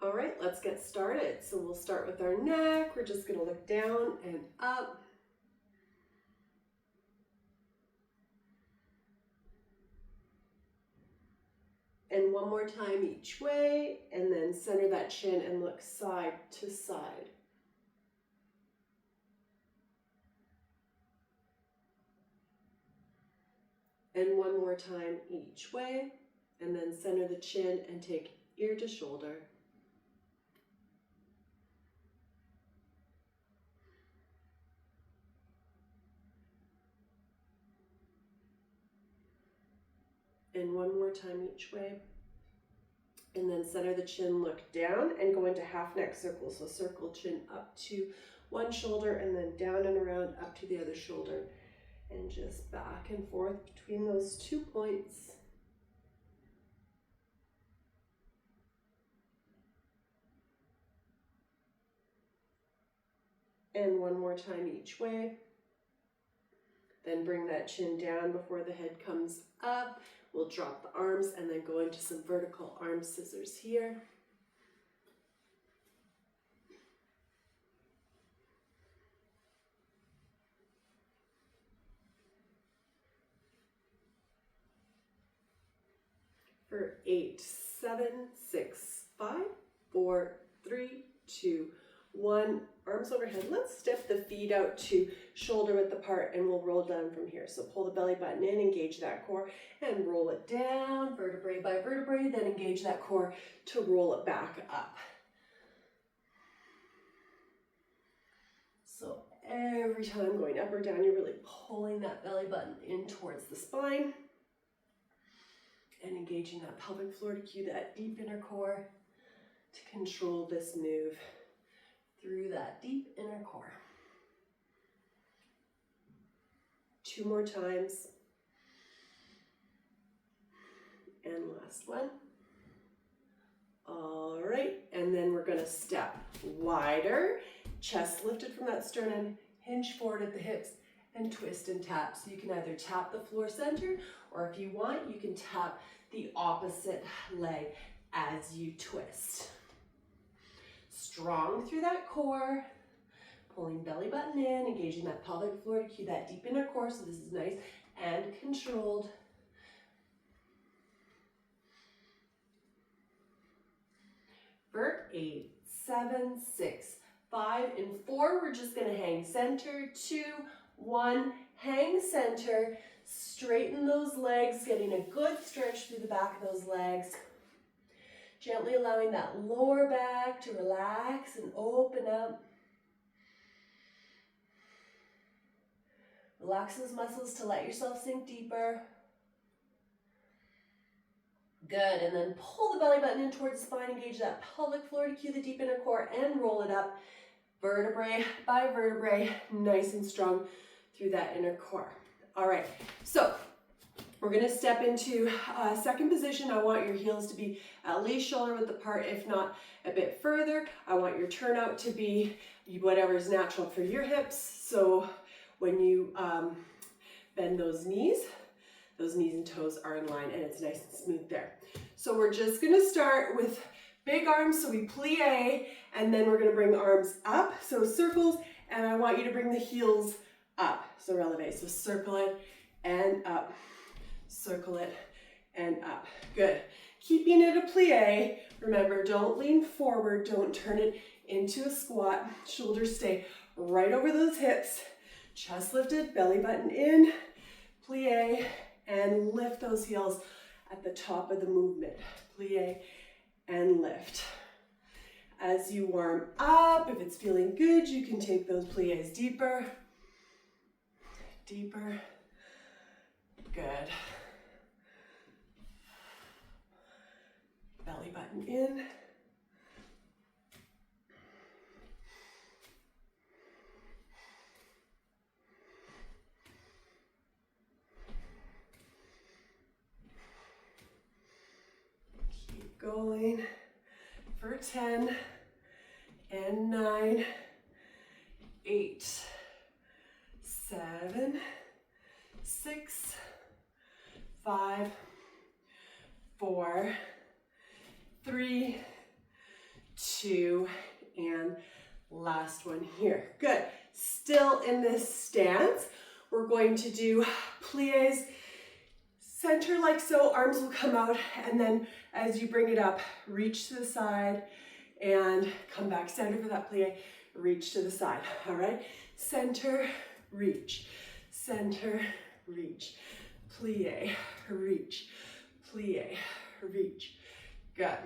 All right, let's get started. So we'll start with our neck. We're just gonna look down and up. And one more time each way, and then center that chin and look side to side. And one more time each way, and then center the chin and take ear to shoulder. And one more time each way. And then center the chin, look down, and go into half neck circle. So circle chin up to one shoulder, and then down and around up to the other shoulder. And just back and forth between those 2 points. And one more time each way. Then bring that chin down before the head comes up. We'll drop the arms and then go into some vertical arm scissors here. For 8, 7, 6, 5, 4, 3, 2, 1. Arms overhead. Let's step the feet out to shoulder width apart, and we'll roll down from here. So pull the belly button in, engage that core, and roll it down, vertebrae by vertebrae, then engage that core to roll it back up. So every time going up or down, you're really pulling that belly button in towards the spine and engaging that pelvic floor to cue that deep inner core to control this move through that deep inner core. 2 more times. And last one. All right, and then we're gonna step wider, chest lifted from that sternum, hinge forward at the hips, and twist and tap. So you can either tap the floor center, or if you want, you can tap the opposite leg as you twist. Strong through that core, pulling belly button in, engaging that pelvic floor to cue that deep inner core. So this is nice and controlled. For 8, 7, 6, 5, and 4, we're just gonna hang center, 2, 1, hang center, straighten those legs, getting a good stretch through the back of those legs. Gently allowing that lower back to relax and open up. Relax those muscles to let yourself sink deeper. Good, and then pull the belly button in towards the spine, engage that pelvic floor to cue the deep inner core and roll it up, vertebrae by vertebrae, nice and strong through that inner core. All right, so we're gonna step into second position. I want your heels to be at least shoulder width apart, if not a bit further. I want your turnout to be whatever is natural for your hips. So when you bend those knees and toes are in line and it's nice and smooth there. So we're just gonna start with big arms, so we plie, and then we're gonna bring arms up, so circles, and I want you to bring the heels up, so releve, so circle it and up, circle it and up. Good. Keeping it a plie. Remember, don't lean forward, don't turn it into a squat. Shoulders stay right over those hips. Chest lifted, belly button in, plie, and lift those heels at the top of the movement. Plie and lift. As you warm up, if it's feeling good, you can take those plies deeper. Deeper. Good. Belly button in. Keep going for 10 and 9, 8, 7, 6, 5, 4, 3, 2, and last one here. Good. Still in this stance, we're going to do plies, center like so, arms will come out, and then as you bring it up, reach to the side and come back. Center for that plie, reach to the side, all right? Center, reach, center, reach, plie, reach, plie, reach. Good.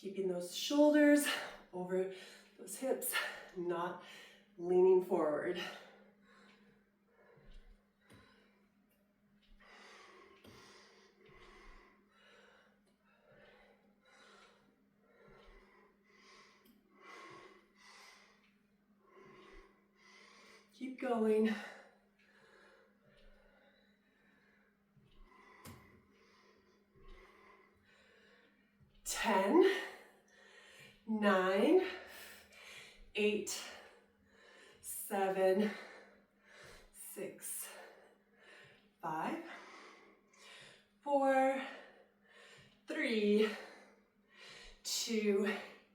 Keeping those shoulders over those hips, not leaning forward. Keep going. 10, 9, 8, 7, 6, 5, 4, 3, 2,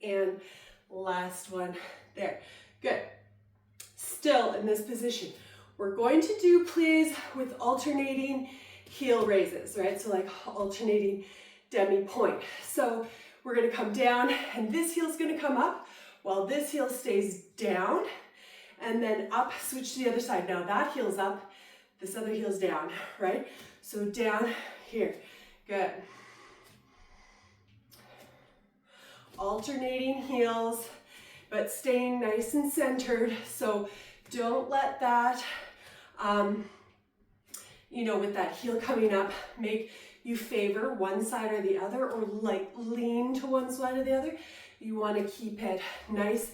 and last one there. Good. Still in this position. We're going to do plies with alternating heel raises, right? So like alternating demi-point. So we're going to come down and this heel's going to come up while this heel stays down, and then up, switch to the other side. Now that heel's up, this other heel's down, right? So down here. Good. Alternating heels, but staying nice and centered. So don't let that, with that heel coming up, make you favor one side or the other, or like lean to one side or the other. You want to keep it nice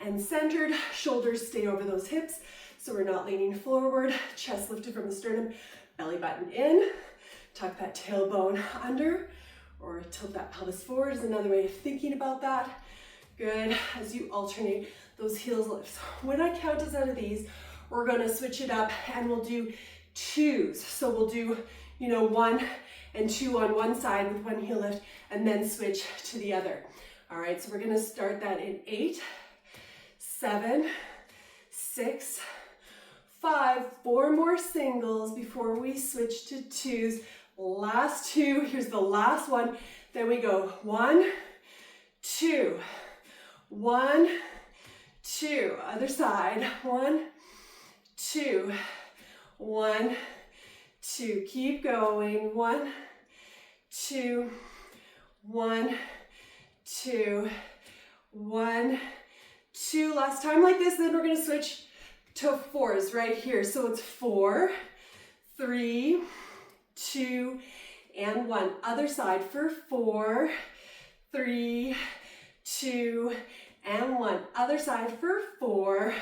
and centered. Shoulders stay over those hips, so we're not leaning forward. Chest lifted from the sternum, belly button in. Tuck that tailbone under, or tilt that pelvis forward is another way of thinking about that. Good. As you alternate those heels lifts. When I count us out of these, we're going to switch it up and we'll do twos. So we'll do, 1 and 2 on one side with one heel lift, and then switch to the other. All right, so we're going to start that in 8, 7, 6, 5, 4 more singles before we switch to twos. Last 2, here's the last one. Then we go 1, 2, 1, 2, other side, 1, 2, 1, 2, keep going, 1, 2, 1, 2, 1, 2, last time like this, then we're going to switch to 4s right here. So it's 4, 3, 2, and 1. Other side for 4, 3, 2, and 1. Other side for 4,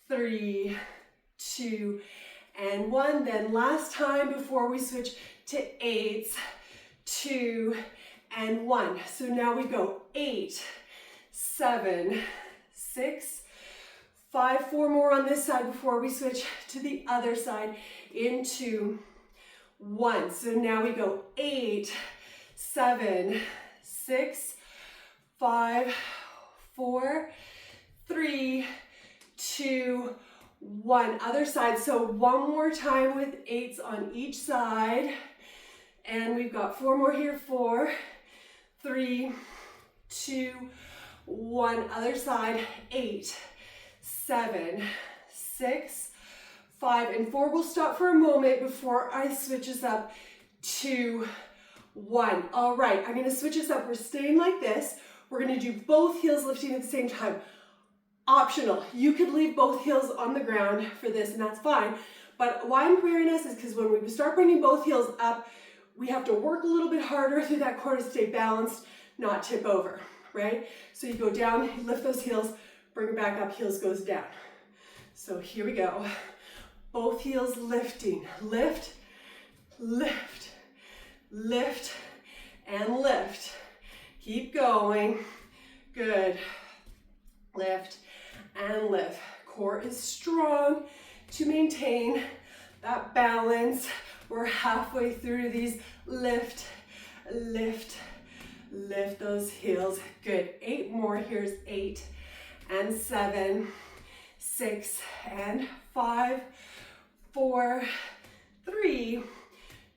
3, 2, and 1. Then last time before we switch to 8s, 2, and 1. So now we go 8, 7, 6, 5, 4 more on this side before we switch to the other side into 1. So now we go 8, 7, 6, 5, 4, 3, 2, 1. Other side. So one more time with 8s on each side. And we've got 4 more here. 4, 3, 2, 1. Other side. 8, 7, 6, 5, and 4. We'll stop for a moment before I switch us up to 1. All right, I'm going to switch us up. We're staying like this. We're going to do both heels lifting at the same time. Optional. You could leave both heels on the ground for this, and that's fine. But why I'm wearing this is because when we start bringing both heels up, we have to work a little bit harder through that core to stay balanced, not tip over, right? So you go down, you lift those heels, bring it back up, heels goes down. So here we go. Both heels lifting. Lift, lift, lift, and lift. Keep going. Good. Lift and lift. Core is strong to maintain that balance. We're halfway through these. Lift, lift, lift those heels. Good. 8 more. Here's 8 and 7, 6 and 5, 4, 3,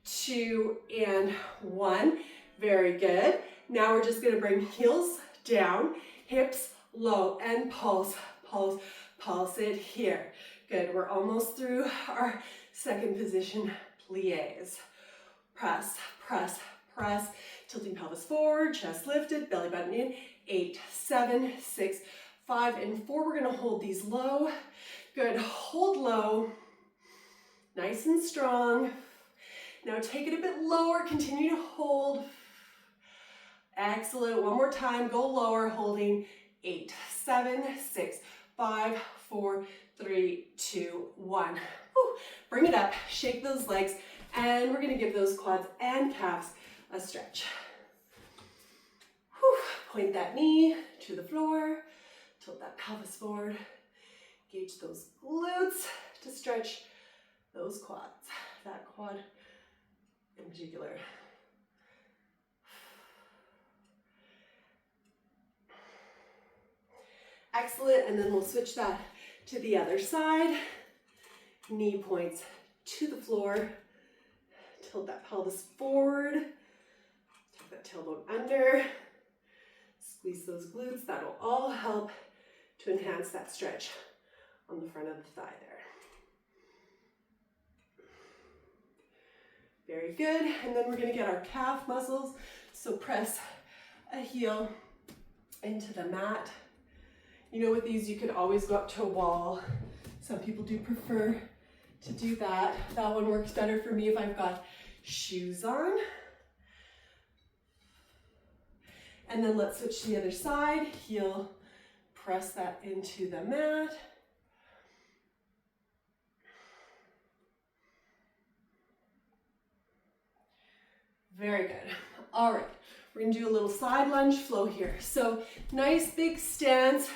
2 and 1. Very good. Now we're just going to bring heels down, hips low, and pulse, pulse, pulse it here. Good. We're almost through our second position, plies. Press, press, press. Tilting pelvis forward, chest lifted, belly button in. 8, 7, 6, 5, and 4. We're going to hold these low. Good. Hold low. Nice and strong. Now take it a bit lower. Continue to hold. Excellent. One more time. Go lower, holding. 8, 7, 6, 5, 4, 3, 2, 1. Woo. Bring it up. Shake those legs. And we're going to give those quads and calves a stretch. Whew. Point that knee to the floor. Tilt that pelvis forward. Engage those glutes to stretch those quads. That quad in particular. Excellent. And then we'll switch that to the other side. Knee points to the floor. Tilt that pelvis forward. Tuck that tailbone under. Squeeze those glutes. That'll all help to enhance that stretch on the front of the thigh there. Very good. And then we're going to get our calf muscles. So press a heel into the mat. You know, with these, you could always go up to a wall. Some people do prefer to do that. That one works better for me if I've got shoes on. And then let's switch to the other side. Heel, press that into the mat. Very good. All right, we're gonna do a little side lunge flow here. So nice big stance.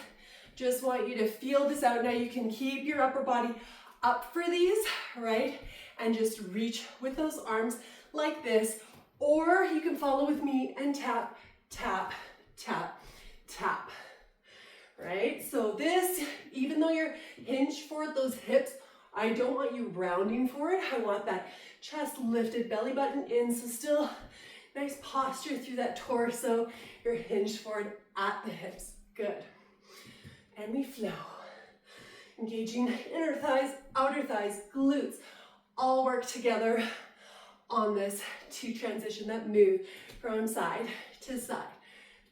Just want you to feel this out. Now you can keep your upper body up for these, right? And just reach with those arms like this, or you can follow with me and tap, tap, tap, tap, right? So this, even though you're hinged forward, those hips, I don't want you rounding forward. I want that chest lifted, belly button in, so still nice posture through that torso. You're hinged forward at the hips. Good. And we flow. Engaging inner thighs, outer thighs, glutes, all work together on this to transition, that move from side to side.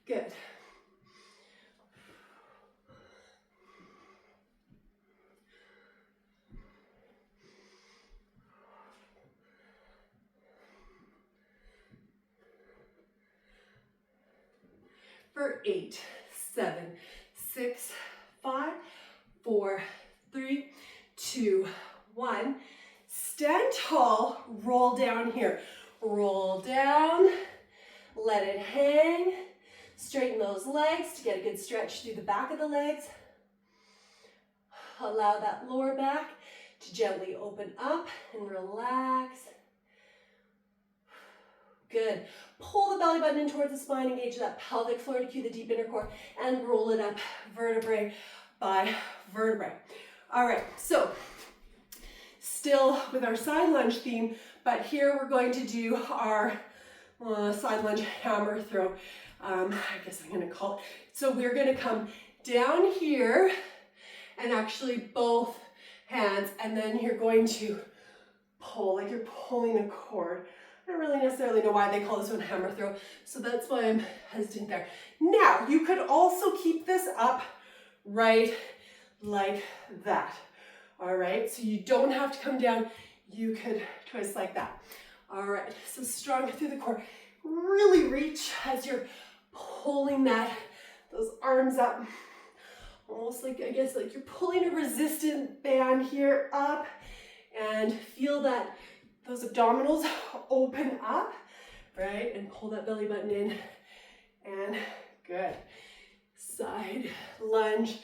Good. For 8, 7, 6, 5, 4, 3, 2, 1. Stand tall, roll down here. Roll down, let it hang. Straighten those legs to get a good stretch through the back of the legs. Allow that lower back to gently open up and relax. Good. Pull the belly button in towards the spine, engage that pelvic floor to cue the deep inner core, and roll it up vertebrae by vertebrae. All right, so still with our side lunge theme, but here we're going to do our side lunge hammer throw. I guess I'm gonna call it. So we're gonna come down here and actually both hands, and then you're going to pull, like you're pulling a cord. I don't really necessarily know why they call this one hammer throw, so that's why I'm hesitant there. Now, you could also keep this up right like that. All right, so you don't have to come down. You could twist like that. All right, so strong through the core. Really reach as you're pulling those arms up. Almost like, I guess, like you're pulling a resistant band here up, and feel that those abdominals open up, right? And pull that belly button in and good. Side lunge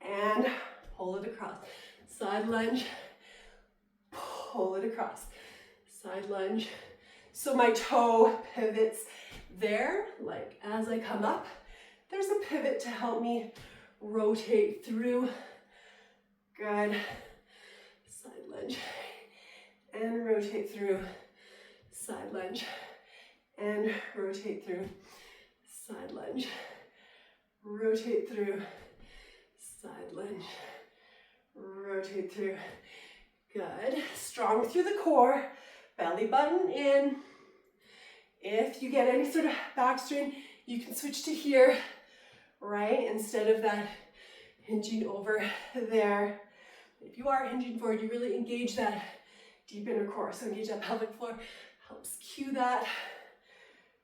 and pull it across. Side lunge, pull it across. Side lunge. So my toe pivots there, like as I come up, there's a pivot to help me rotate through. Good. Side lunge and rotate through. Side lunge and rotate through. Side lunge, rotate through. Side lunge, rotate through. Good. Strong through the core. Belly button in. If you get any sort of back strain, you can switch to here, right? Instead of that hinging over there. If you are hinging forward, you really engage that deep inner core. So engage that pelvic floor. Helps cue that.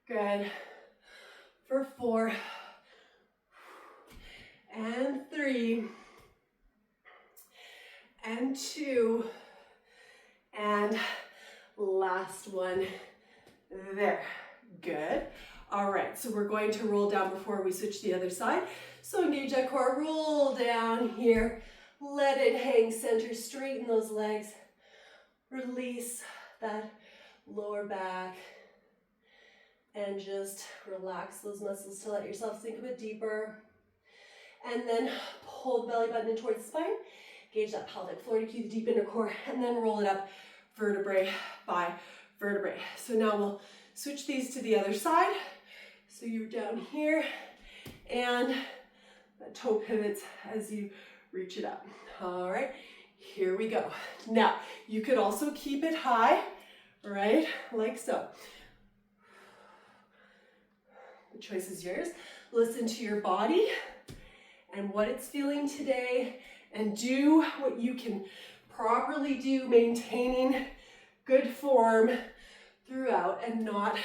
Good. For 4. And 3. And 2. And last one. There. Good. All right, so we're going to roll down before we switch to the other side. So engage that core, roll down here. Let it hang center, straighten those legs. Release that lower back. And just relax those muscles to let yourself sink a bit deeper. And then pull the belly button in towards the spine. Engage that pelvic floor to cue the deep inner core. And then roll it up vertebrae by vertebrae. So now we'll switch these to the other side. So you're down here and the toe pivots as you reach it up. All right, here we go. Now, you could also keep it high, right? Like so. The choice is yours. Listen to your body and what it's feeling today, and do what you can properly do, maintaining good form throughout and not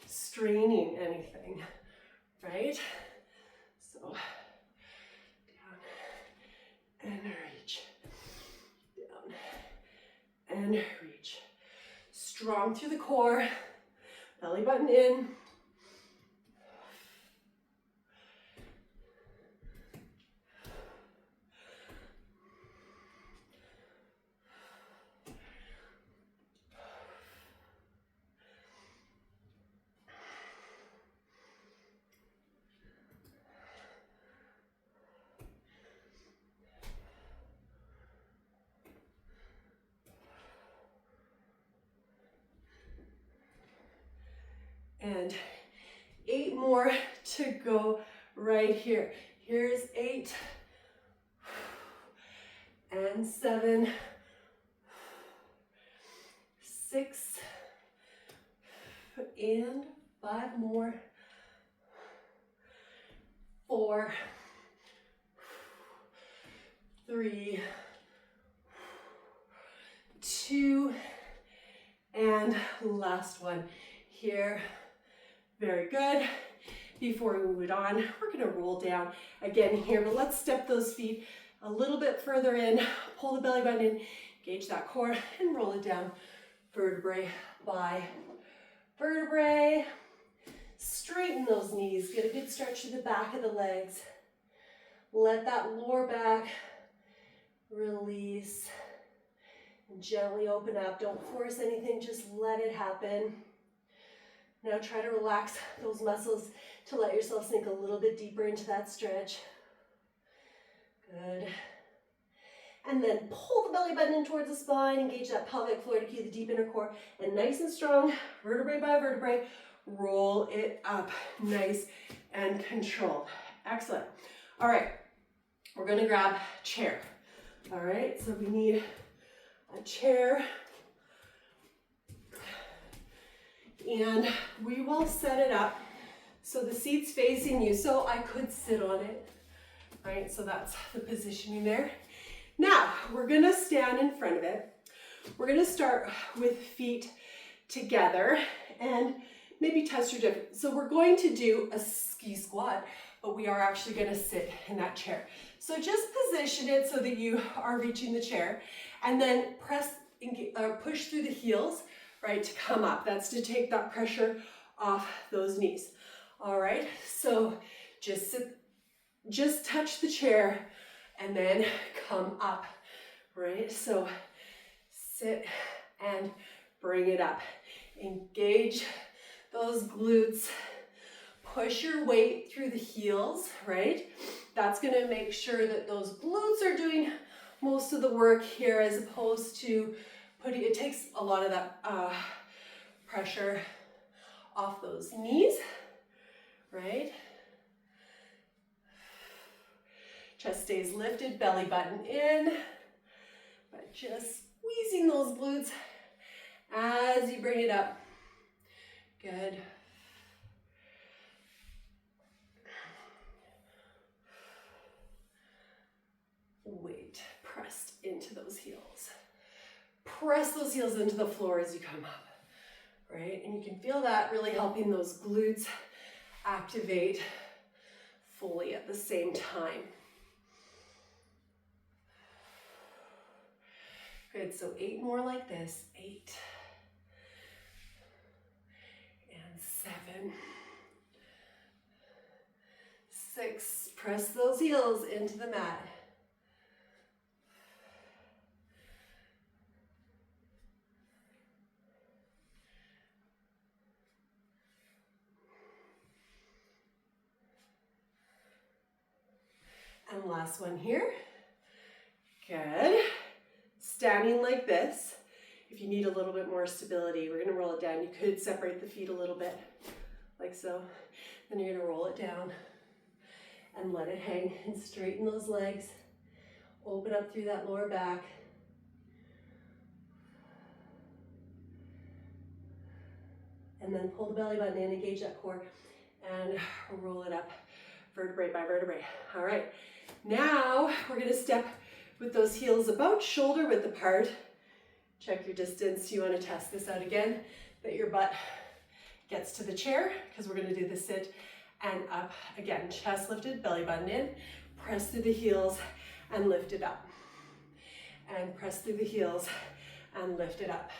straining anything, right? So down and reach, down and reach. Strong through the core, belly button in. And 8 more to go right here. Here's 8 and 7, 6 and 5 more, 4, 3, 2, and last one here. Very good. Before we move it on, we're going to roll down again here, but let's step those feet a little bit further in, pull the belly button in, engage that core, and roll it down vertebrae by vertebrae. Straighten those knees, get a good stretch to the back of the legs. Let that lower back release and gently open up. Don't force anything, just let it happen. Now try to relax those muscles to let yourself sink a little bit deeper into that stretch. Good. And then pull the belly button in towards the spine, engage that pelvic floor to cue the deep inner core, and nice and strong, vertebrae by vertebrae, roll it up, nice and controlled. Excellent. All right, we're gonna grab chair. All right, so we need a chair. And we will set it up so the seat's facing you, so I could sit on it, right? So that's the positioning there. Now, we're gonna stand in front of it. We're gonna start with feet together and maybe test your difference. So we're going to do a ski squat, but we are actually gonna sit in that chair. So just position it so that you are reaching the chair, and then push through the heels, right, to come up. That's to take that pressure off those knees. All right, so just sit, just touch the chair and then come up, right? So sit and bring it up. Engage those glutes. Push your weight through the heels, right? That's gonna make sure that those glutes are doing most of the work here, as opposed to putting, it takes a lot of that pressure off those knees, right? Chest stays lifted, belly button in, but just squeezing those glutes as you bring it up. Good. Weight pressed into those heels. Press those heels into the floor as you come up, right? And you can feel that really helping those glutes activate fully at the same time. Good, so 8 more like this. 8 and 7. 6, press those heels into the mat. 5. And last one here. Good. Standing like this. If you need a little bit more stability, we're gonna roll it down. You could separate the feet a little bit, like so. Then you're gonna roll it down and let it hang and straighten those legs. Open up through that lower back. And then pull the belly button in, engage that core, and roll it up vertebrae by vertebrae. All right, now we're gonna step with those heels about shoulder width apart. Check your distance. You want to test this out again, that your butt gets to the chair, because we're going to do the sit and up again. Chest lifted, belly button in, press through the heels and lift it up. And press through the heels and lift it up.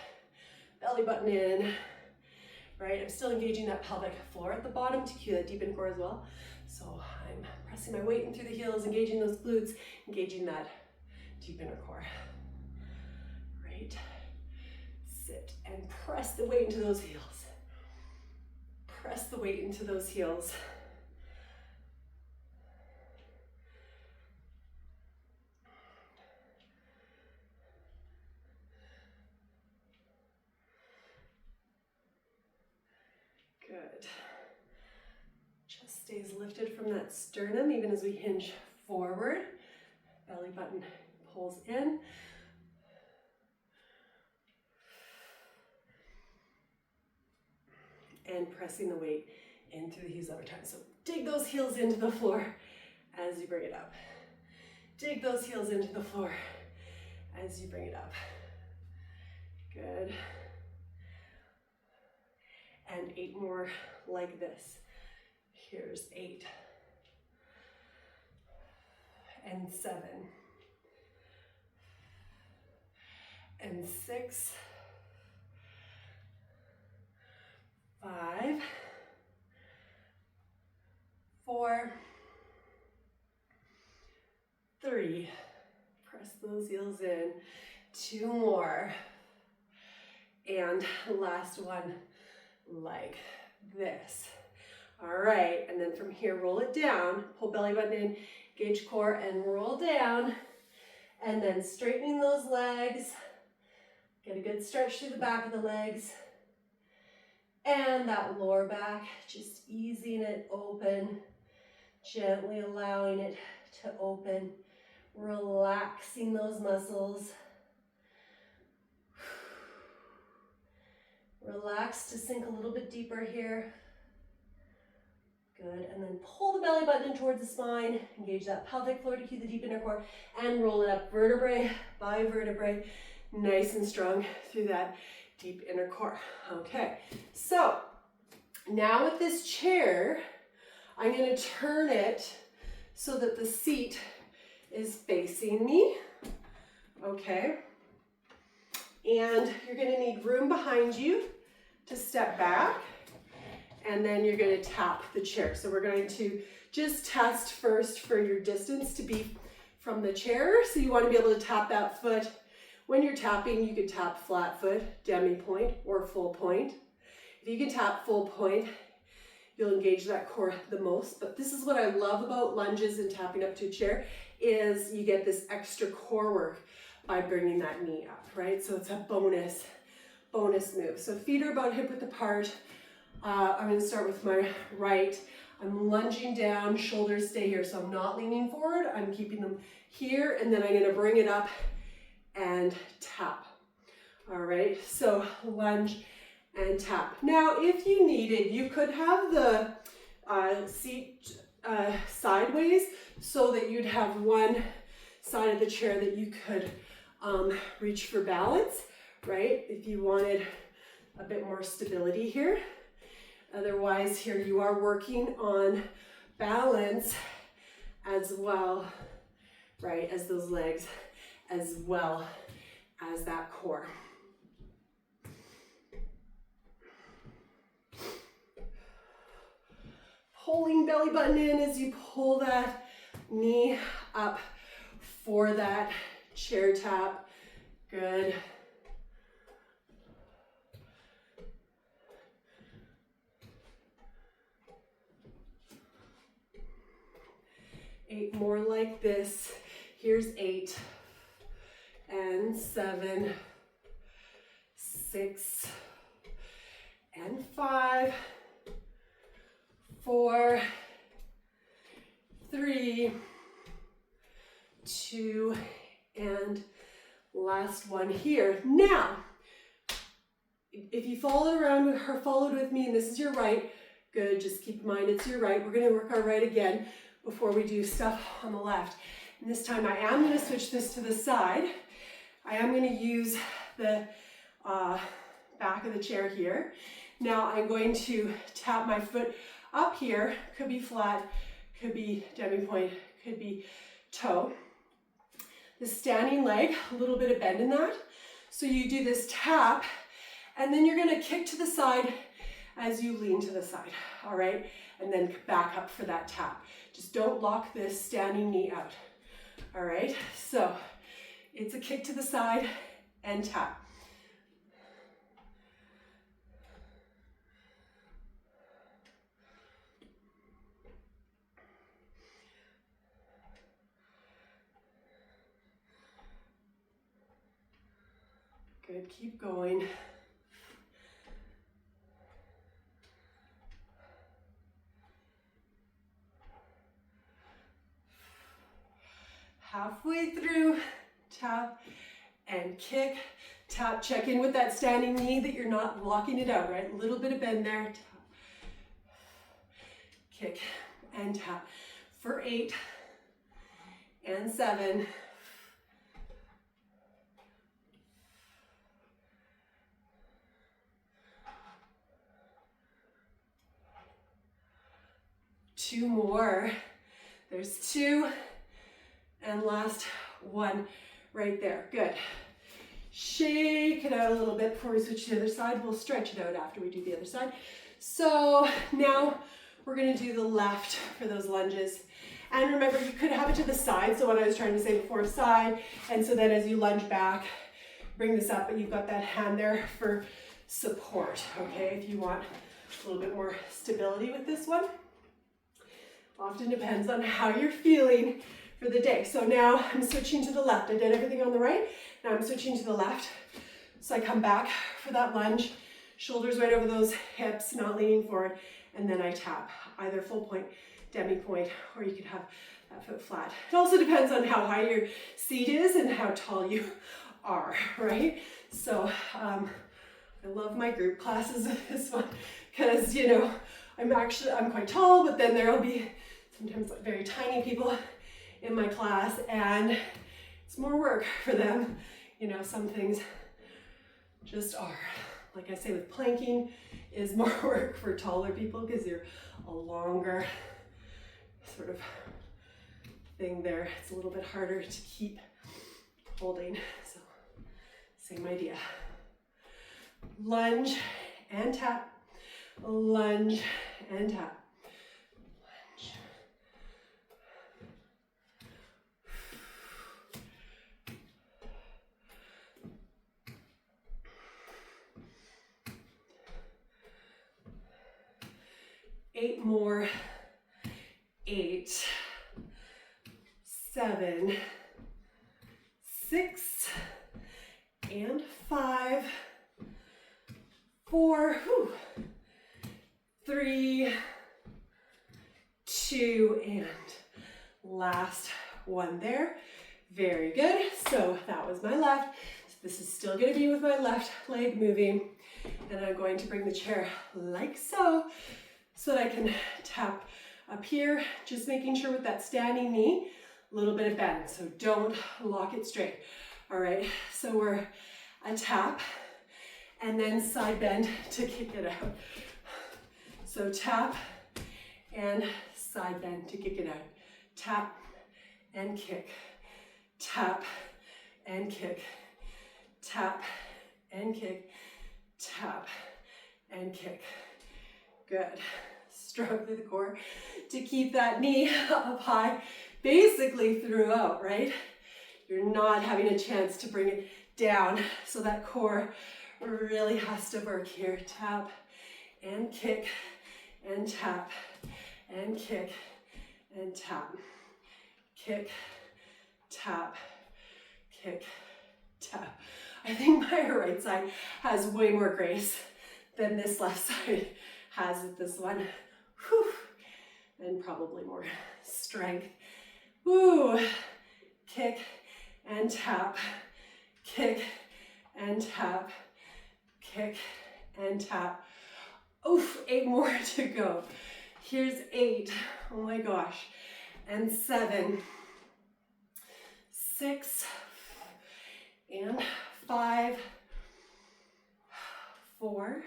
Belly button in, right? I'm still engaging that pelvic floor at the bottom to cue that deep in core as well. So I'm pressing my weight in through the heels, engaging those glutes, engaging that deep inner core. Right? Sit and press the weight into those heels. Press the weight into those heels. Good. Chest stays lifted from that sternum even as we hinge forward. Belly button pulls in. And pressing the weight in through the heels over time. So dig those heels into the floor as you bring it up. Dig those heels into the floor as you bring it up. Good. And 8 more like this. Here's 8. And 7. And 6. 5. 4. 3. Press those heels in. 2 more. And last one, like this. All right, and then from here, roll it down, pull belly button in, engage core, and roll down. And then straightening those legs. Get a good stretch through the back of the legs. And that lower back, just easing it open, gently allowing it to open, relaxing those muscles. Relax to sink a little bit deeper here. Good, and then pull the belly button in towards the spine, engage that pelvic floor to cue the deep inner core, and roll it up vertebrae by vertebrae, nice and strong through that deep inner core. Okay, so now with this chair, I'm going to turn it so that the seat is facing me. Okay, and you're going to need room behind you to step back and then you're going to tap the chair. So we're going to just test first for your distance to be from the chair. So you want to be able to tap that foot. When you're tapping, you can tap flat foot, demi point, or full point. If you can tap full point, you'll engage that core the most. But this is what I love about lunges and tapping up to a chair, is you get this extra core work by bringing that knee up, right? So it's a bonus move. So feet are about hip width apart. I'm going to start with my right. I'm lunging down, shoulders stay here. So I'm not leaning forward. I'm keeping them here, and then I'm going to bring it up and tap. All right, so lunge and tap. Now, if you needed, you could have the seat sideways so that you'd have one side of the chair that you could reach for balance, right? If you wanted a bit more stability here. Otherwise, here you are working on balance as well, right, as those legs, as well as that core. Pulling belly button in as you pull that knee up for that chair tap. Good. Eight more like this. Here's 8 and 7, 6 and 5, 4, 3, 2, and last one here. Now, if you followed around or followed with me, and this is your right, good, just keep in mind it's your right. We're going to work our right again before we do stuff on the left. And this time I am going to switch this to the side. I am going to use the back of the chair here. Now I'm going to tap my foot up here. Could be flat, could be demi point, could be toe. The standing leg, a little bit of bend in that. So you do this tap, and then you're going to kick to the side as you lean to the side, all right? And then back up for that tap. Just don't lock this standing knee out, all right? So it's a kick to the side and tap. Good, keep going. Halfway through, tap and kick, tap, check in with that standing knee that you're not locking it out, right? A little bit of bend there, tap, kick and tap for 8 and 7, 2 more. There's 2. And last one right there. Good. Shake it out a little bit before we switch to the other side. We'll stretch it out after we do the other side. So now we're going to do the left for those lunges. And remember, you could have it to the side. So what I was trying to say before, side. And so then as you lunge back, bring this up, but you've got that hand there for support. Okay, if you want a little bit more stability with this one. Often depends on how you're feeling for the day. So now I'm switching to the left. I did everything on the right. Now I'm switching to the left. So I come back for that lunge, shoulders right over those hips, not leaning forward, and then I tap, either full point, demi point, or you could have that foot flat. It also depends on how high your seat is and how tall you are, right? So I love my group classes with this one because, you know, I'm quite tall, but then there'll be sometimes like very tiny people in my class, and it's more work for them. You know, some things just are. Like I say, with planking is more work for taller people because you're a longer sort of thing there. It's a little bit harder to keep holding. So same idea. Lunge and tap. lunge, and tap. Lunge. 8 more. 8, 7, 6, and 5, 4, 3, 2, and last one there. Very good. So that was my left. This is still going to be with my left leg moving. And I'm going to bring the chair like so that I can tap up here, just making sure with that standing knee, a little bit of bend. So don't lock it straight. All right, so we're a tap and then side bend to kick it out. So tap and side bend to kick it out. Tap and kick. Tap and kick. Tap and kick. Tap and kick. Good. Stroke through the core to keep that knee up high basically throughout, right? You're not having a chance to bring it down, so that core really has to work here. Tap and kick and tap and kick and tap. Kick, tap, kick, tap. I think my right side has way more grace than this left side has with this one. Whew. And probably more strength. Woo. Kick and tap. Kick and tap. Kick and tap. Oof, 8 more to go. Here's 8. Oh my gosh. And 7, 6, and 5, 4,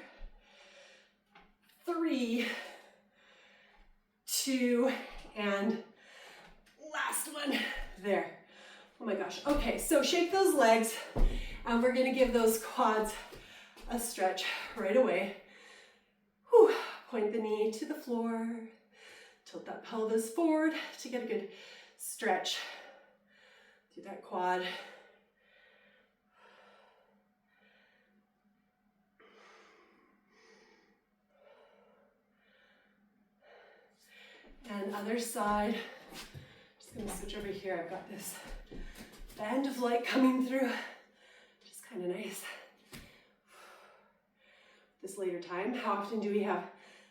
3, 2, and last one. There. Oh my gosh. Okay, so shake those legs, and we're gonna give those quads a stretch right away. Whew. Point the knee to the floor. Tilt that pelvis forward to get a good stretch through that quad. And other side. Just gonna switch over here. I've got this band of light coming through, which is kind of nice. This later time, how often do we have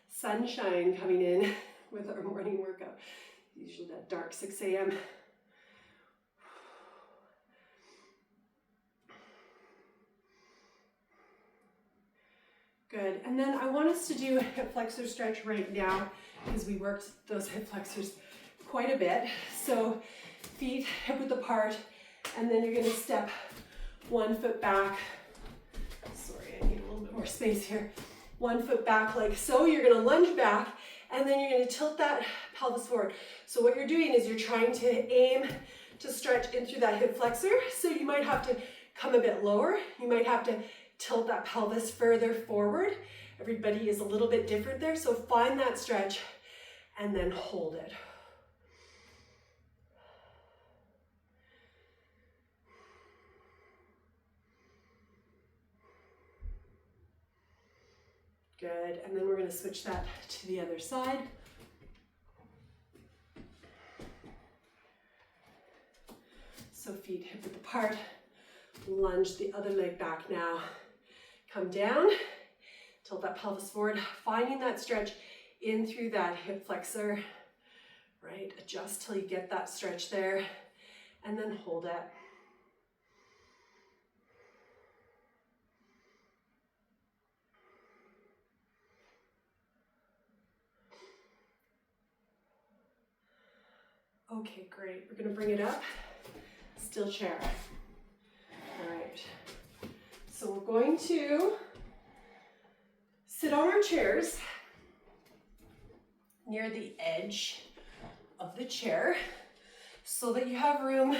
sunshine coming in with our morning workout? Usually that dark 6 a.m. Good, and then I want us to do a hip flexor stretch right now because we worked those hip flexors quite a bit. So feet hip width apart, and then you're gonna step 1 foot back. Sorry, I need a little bit more space here. 1 foot back like so. You're gonna lunge back, and then you're gonna tilt that pelvis forward. So what you're doing is you're trying to aim to stretch in through that hip flexor. So you might have to come a bit lower. You might have to tilt that pelvis further forward. Everybody is a little bit different there. So find that stretch and then hold it. Good, and then we're gonna switch that to the other side. So feet hip width apart, lunge the other leg back now. Come down, tilt that pelvis forward, finding that stretch in through that hip flexor, right? Adjust till you get that stretch there, and then hold it. Okay, great. We're gonna bring it up. Still chair. All right. So we're going to sit on our chairs near the edge of the chair so that you have room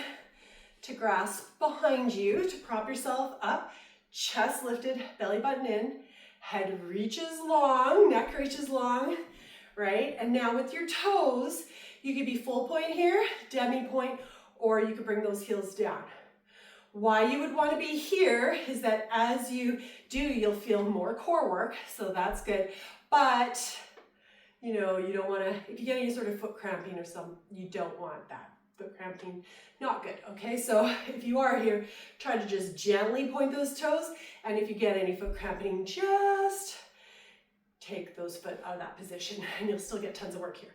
to grasp behind you to prop yourself up, chest lifted, belly button in, Head reaches long, neck reaches long, right? And now with your toes, you could be full point here, demi point, or you could bring those heels down. Why you would want to be here is that as you do, you'll feel more core work, so that's good. But, you know, you don't want to, if you get any sort of foot cramping or something, you don't want that. Foot cramping, not good, okay? So if you are here, try to just gently point those toes, and if you get any foot cramping, just take those foot out of that position, and you'll still get tons of work here.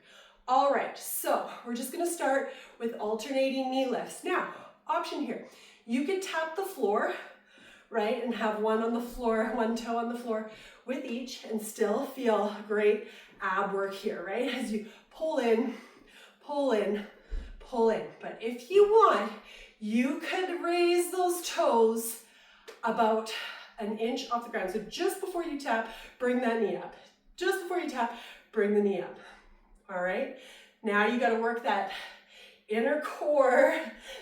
All right, so we're just gonna start with alternating knee lifts. Now, option here. You could tap the floor, right, and have one on the floor, one toe on the floor with each, and still feel great ab work here, right? As you pull in, pull in, pull in. But if you want, you could raise those toes about an inch off the ground. So just before you tap, bring that knee up. Just before you tap, bring the knee up. All right? Now you got to work that inner core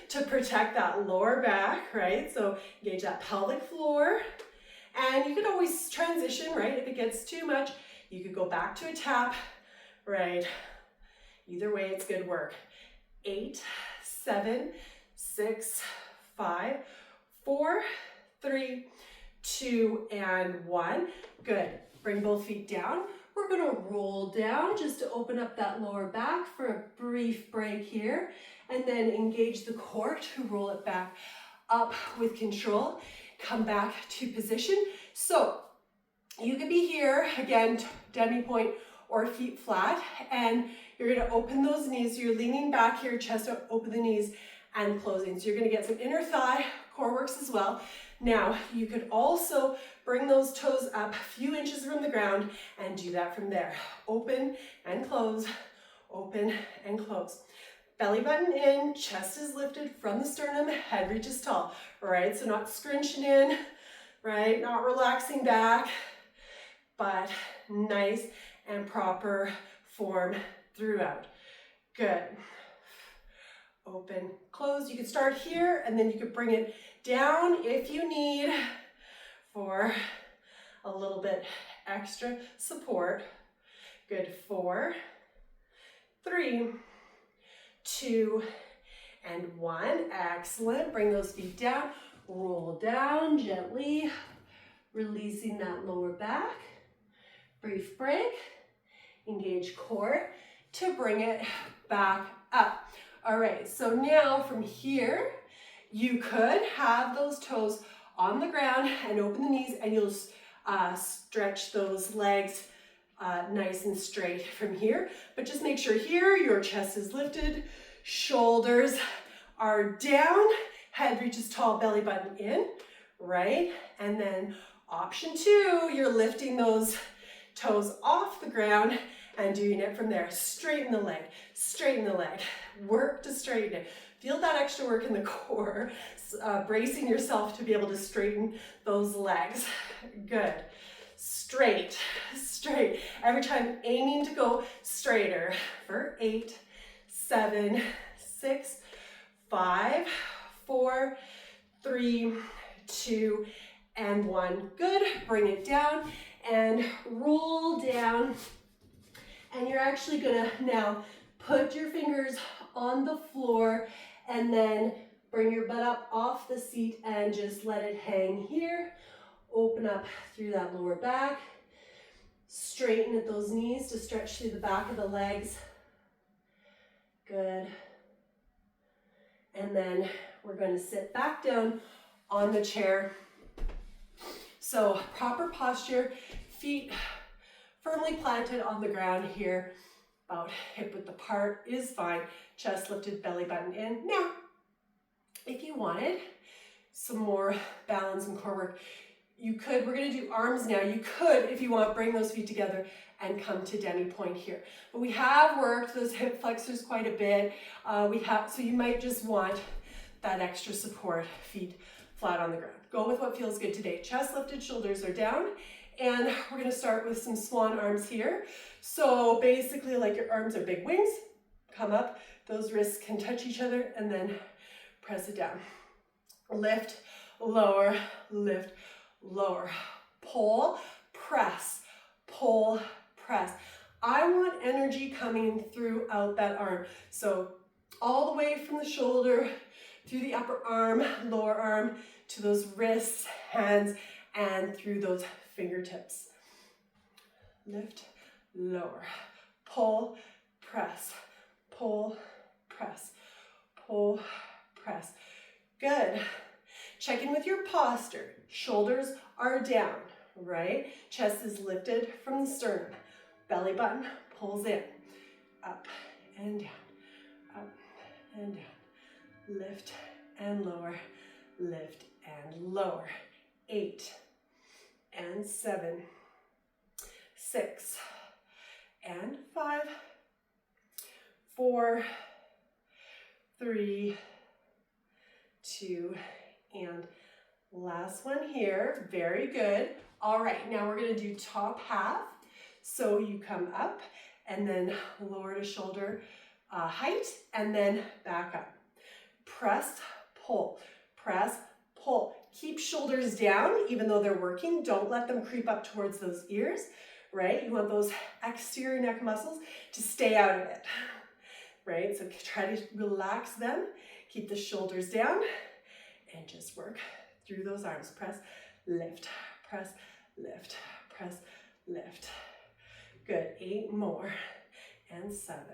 to protect that lower back, right? So engage that pelvic floor. And you could always transition, right? If it gets too much, you could go back to a tap, right? Either way, it's good work. 8, 7, 6, 5, 4, 3, 2, and 1. Good. Bring both feet down. We're gonna roll down just to open up that lower back for a brief break here, and then engage the core to roll it back up with control. Come back to position. So you could be here, again, demi point or feet flat, and you're gonna open those knees. You're leaning back here, chest up, open the knees, and closing. So you're gonna get some inner thigh core works as well. Now, you could also bring those toes up a few inches from the ground and do that from there. Open and close, open and close. Belly button in, chest is lifted from the sternum, head reaches tall, right? So not scrunching in, right? Not relaxing back, but nice and proper form throughout. Good. Open, close. You could start here and then you could bring it down if you need for a little bit extra support. Good. 4, 3, 2, and 1. Excellent. Bring those feet down. Roll down gently, releasing that lower back. Brief break. Engage core to bring it back up. All right, so now from here, you could have those toes on the ground and open the knees, and you'll stretch those legs nice and straight from here. But just make sure here your chest is lifted, shoulders are down, head reaches tall, belly button in, right? And then option 2, you're lifting those toes off the ground and doing it from there. Straighten the leg, straighten the leg. Work to straighten it. Feel that extra work in the core, bracing yourself to be able to straighten those legs. Good. Straight, straight. Every time aiming to go straighter for 8, 7, 6, 5, 4, 3, 2, and 1. Good. Bring it down and roll down. And you're actually gonna now put your fingers on the floor and then bring your butt up off the seat and just let it hang here. Open up through that lower back. Straighten at those knees to stretch through the back of the legs. Good. And then we're going to sit back down on the chair. So proper posture, feet firmly planted on the ground here. About hip width apart is fine. Chest lifted, belly button in. Now, if you wanted some more balance and core work, you could, we're gonna do arms now. You could, if you want, bring those feet together and come to demi point here. But we have worked those hip flexors quite a bit. So you might just want that extra support, feet flat on the ground. Go with what feels good today. Chest lifted, shoulders are down. And we're gonna start with some swan arms here. So basically like your arms are big wings, come up, those wrists can touch each other and then press it down. Lift, lower, pull, press, pull, press. I want energy coming throughout that arm. So all the way from the shoulder, through the upper arm, lower arm, to those wrists, hands, and through those fingertips. Lift, lower, pull, press, pull, press, pull, press. Good. Check in with your posture. Shoulders are down, right? Chest is lifted from the sternum. Belly button pulls in. Up and down, up and down. Lift and lower, lift and lower. 8 and 7, 6 and 5, 4, 3, 2, and last one here. Very good. All right, now we're going to do top half. So you come up and then lower to shoulder height and then back up. Press, pull, press, pull. Keep shoulders down even though they're working. Don't let them creep up towards those ears, right? You want those exterior neck muscles to stay out of it, right? So try to relax them. Keep the shoulders down and just work through those arms. Press, lift, press, lift, press, lift. Good. 8 more. And 7,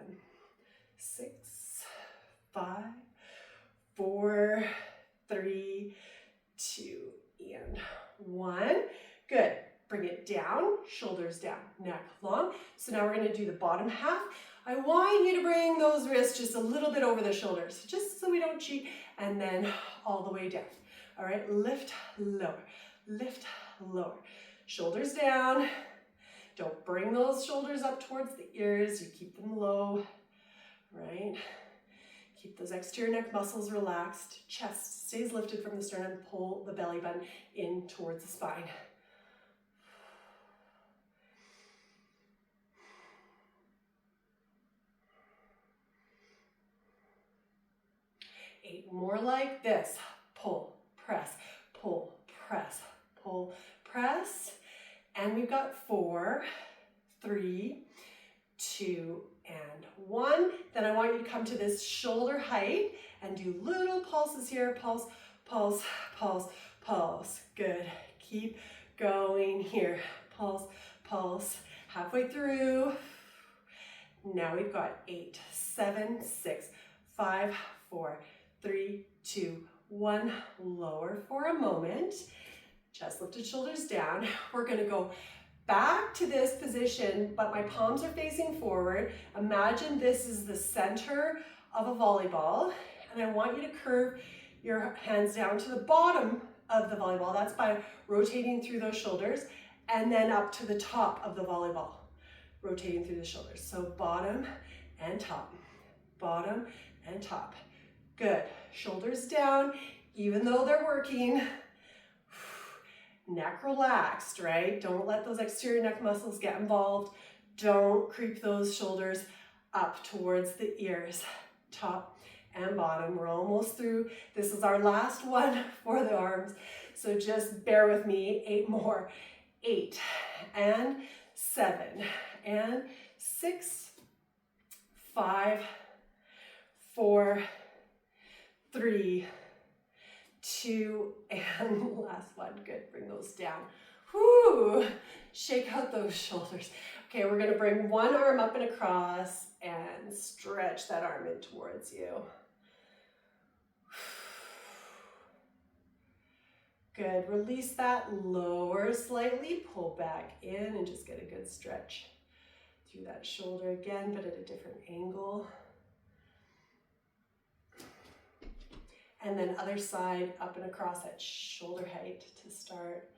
6, 5, 4, 3, 2, and 1. Good. Bring it down, shoulders down, neck long. So now we're going to do the bottom half. I want you to bring those wrists just a little bit over the shoulders, just so we don't cheat, and then all the way down. All right, lift, lower, lift, lower. Shoulders down. Don't bring those shoulders up towards the ears. You keep them low, right? Keep those exterior neck muscles relaxed. Chest stays lifted from the sternum. Pull the belly button in towards the spine. Eight more like this. Pull, press, pull, press, pull, press. And we've got 4, 3, 2, and 1. Then I want you to come to this shoulder height and do little pulses here. Pulse, pulse, pulse, pulse. Good. Keep going here. Pulse, pulse. Halfway through. Now we've got 8, 7, 6, 5, 4, 3, 2, 1. Lower for a moment. Chest lifted, shoulders down. We're going to go back to this position, but my palms are facing forward. Imagine this is the center of a volleyball, and I want you to curve your hands down to the bottom of the volleyball. That's by rotating through those shoulders, and then up to the top of the volleyball, rotating through the shoulders. So bottom and top, bottom and top. Good. Shoulders down, even though they're working. Neck relaxed, right? Don't let those exterior neck muscles get involved. Don't creep those shoulders up towards the ears. Top and bottom. We're almost through. This is our last one for the arms. So just bear with me. 8 more. 8 and 7 and 6, 5, 4, 3, 2, and last one. Good. Bring those down. Whoo! Shake out those shoulders. Okay, we're going to bring one arm up and across and stretch that arm in towards you. Good. Release that. Lower slightly. Pull back in and just get a good stretch through that shoulder again, but at a different angle. And then other side, up and across at shoulder height to start.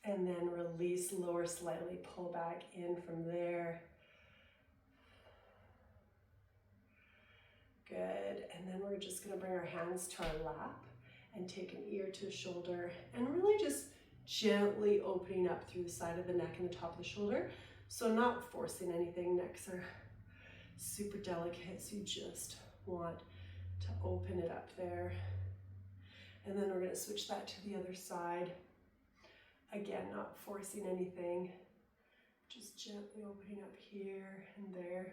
And then release, lower slightly, pull back in from there. Good. And then we're just going to bring our hands to our lap and take an ear to a shoulder and really just gently opening up through the side of the neck and the top of the shoulder. So not forcing anything. Necks are super delicate, so you just want to open it up there. And then we're going to switch that to the other side. Again, not forcing anything, just gently opening up here and there.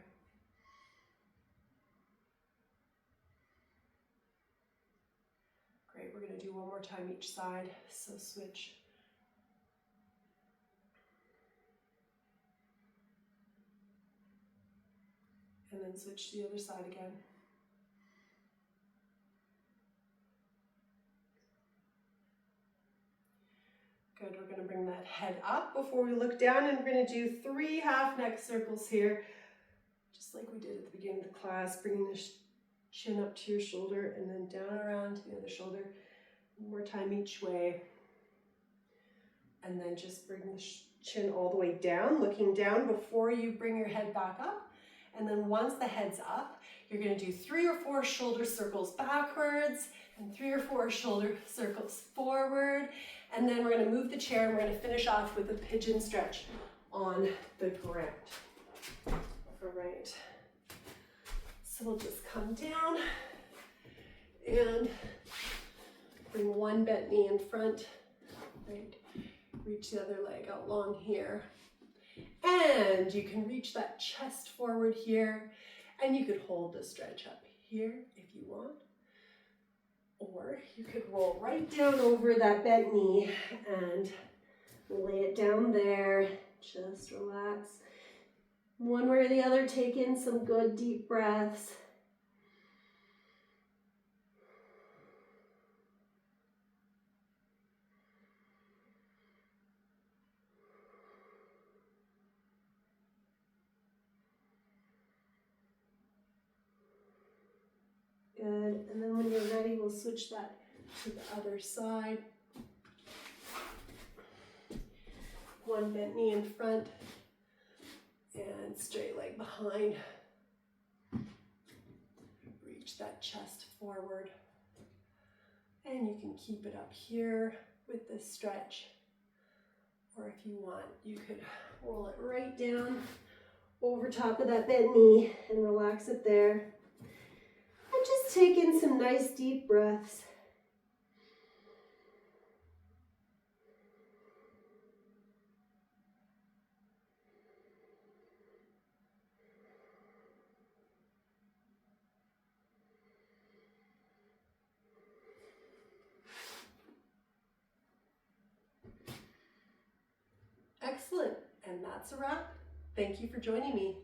Great, we're going to do one more time each side, so switch. And then switch to the other side again. Good, we're going to bring that head up before we look down, and we're going to do 3 half neck circles here, just like we did at the beginning of the class, bringing the chin up to your shoulder and then down around to the other shoulder. One more time each way. And then just bring the chin all the way down, looking down before you bring your head back up. And then once the head's up, you're going to do 3 or 4 shoulder circles backwards and 3 or 4 shoulder circles forward. And then we're going to move the chair and we're going to finish off with a pigeon stretch on the ground. All right. So we'll just come down and bring one bent knee in front. Right. Reach the other leg out long here. And you can reach that chest forward here. And you could hold the stretch up here if you want. Or you could roll right down over that bent knee and lay it down there. Just relax. One way or the other, take in some good deep breaths. Good, and then when you're ready, we'll switch that to the other side. One bent knee in front and straight leg behind. Reach that chest forward. And you can keep it up here with this stretch. Or if you want, you could roll it right down over top of that bent knee and relax it there. And just take in some nice deep breaths. Excellent, and that's a wrap. Thank you for joining me.